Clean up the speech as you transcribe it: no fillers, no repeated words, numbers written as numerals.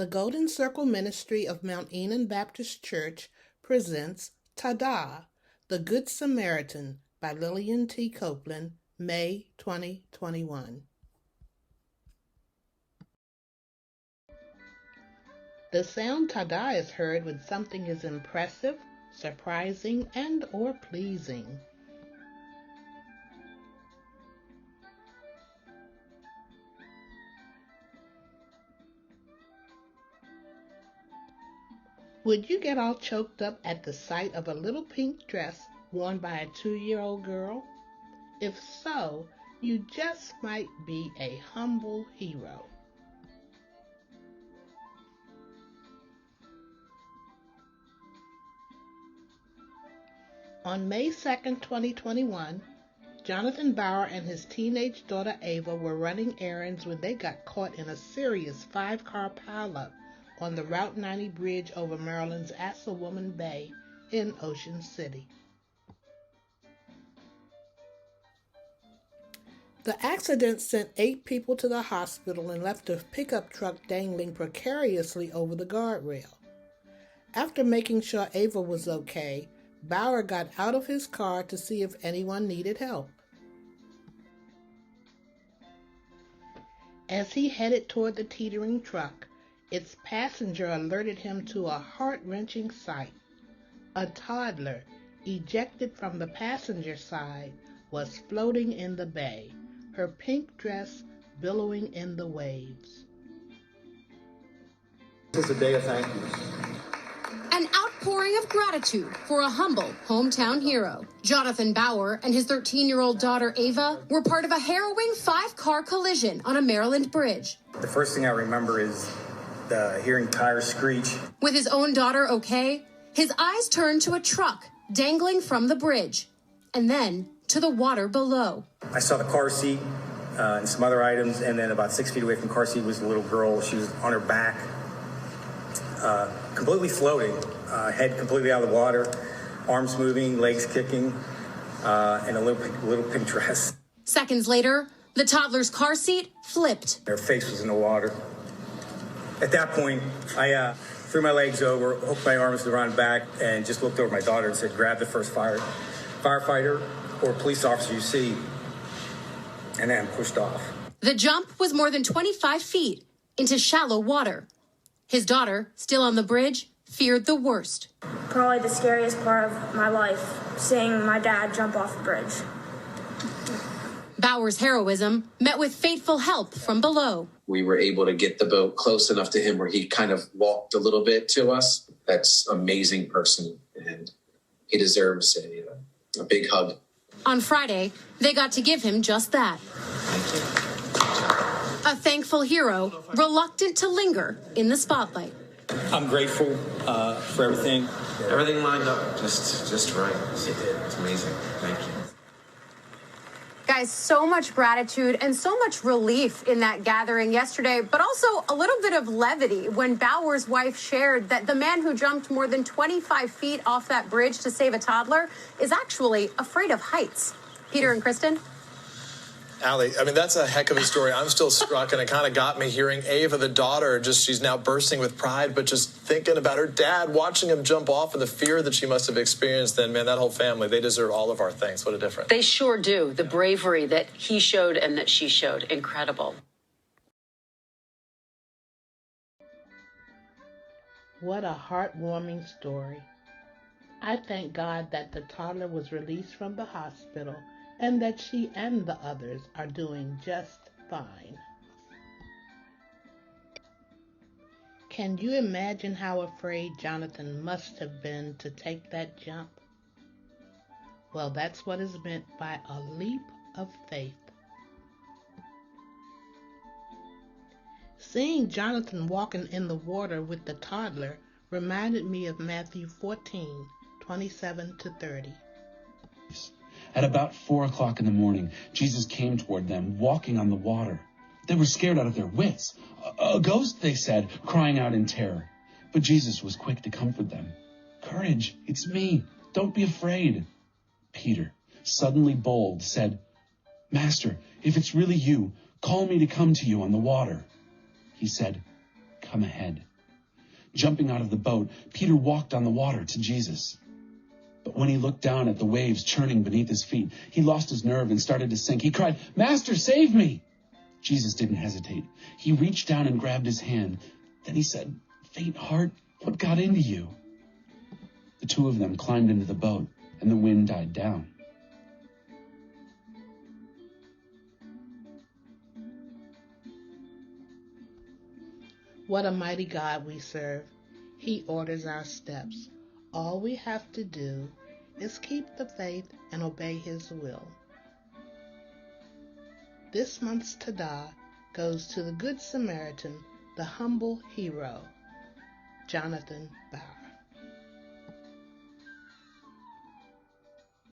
The Golden Circle Ministry of Mount Ennon Baptist Church presents Tada, the Good Samaritan by Lillian T. Copeland, May 2021. The sound tada is heard when something is impressive, surprising, and or pleasing. Would you get all choked up at the sight of a little pink dress worn by a 2-year-old girl? If so, you just might be a humble hero. On May 2nd, 2021, Jonathan Bauer and his teenage daughter Ava were running errands when they got caught in a serious 5-car pileup on the Route 90 bridge over Maryland's Assawoman Bay in Ocean City. The accident sent 8 people to the hospital and left a pickup truck dangling precariously over the guardrail. After making sure Ava was okay, Bauer got out of his car to see if anyone needed help. As he headed toward the teetering truck, its passenger alerted him to a heart-wrenching sight. A toddler, ejected from the passenger side, was floating in the bay, her pink dress billowing in the waves. This is a day of thank yous. An outpouring of gratitude for a humble hometown hero. Jonathan Bauer and his 13-year-old daughter Ava were part of a harrowing 5-car collision on a Maryland bridge. The first thing I remember is hearing tires screech. With his own daughter okay, his eyes turned to a truck dangling from the bridge, and then to the water below. I saw the car seat and some other items, and then about 6 feet away from the car seat was a little girl. She was on her back, completely floating, head completely out of the water, arms moving, legs kicking, and a little pink dress. Seconds later, the toddler's car seat flipped. Her face was in the water. At that point, I threw my legs over, hooked my arms around back, and just looked over my daughter and said, grab the first firefighter or police officer you see, and then pushed off. The jump was more than 25 feet into shallow water. His daughter, still on the bridge, feared the worst. Probably the scariest part of my life, seeing my dad jump off the bridge. Bauer's heroism met with fateful help from below. We were able to get the boat close enough to him where he kind of walked a little bit to us. That's an amazing person, and he deserves a big hug. On Friday, they got to give him just that. Thank you. A thankful hero, reluctant to linger in the spotlight. I'm grateful for everything. Everything lined up just right. It's amazing. Thank you. Guys, so much gratitude and so much relief in that gathering yesterday, but also a little bit of levity when Bauer's wife shared that the man who jumped more than 25 feet off that bridge to save a toddler is actually afraid of heights. Peter and Kristen? Allie, I mean, that's a heck of a story. I'm still struck, and it kind of got me hearing Ava, the daughter, she's now bursting with pride, but just thinking about her dad, watching him jump off and the fear that she must have experienced. Then, man, that whole family, they deserve all of our thanks. What a difference. They sure do. The bravery that he showed and that she showed, incredible. What a heartwarming story. I thank God that the toddler was released from the hospital and that she and the others are doing just fine. Can you imagine how afraid Jonathan must have been to take that jump? Well, that's what is meant by a leap of faith. Seeing Jonathan walking in the water with the toddler reminded me of Matthew 14:27-30. At about 4 o'clock in the morning, Jesus came toward them, walking on the water. They were scared out of their wits. A ghost, they said, crying out in terror. But Jesus was quick to comfort them. Courage, it's me. Don't be afraid. Peter, suddenly bold, said, Master, if it's really you, call me to come to you on the water. He said, come ahead. Jumping out of the boat, Peter walked on the water to Jesus. But when he looked down at the waves churning beneath his feet, he lost his nerve and started to sink. He cried, "Master, save me!" Jesus didn't hesitate. He reached down and grabbed his hand. Then he said, "Faint heart, what got into you?" The two of them climbed into the boat, and the wind died down. What a mighty God we serve. He orders our steps. All we have to do is keep the faith and obey His will. This month's Tada goes to the Good Samaritan, the humble hero, Jonathan Bauer.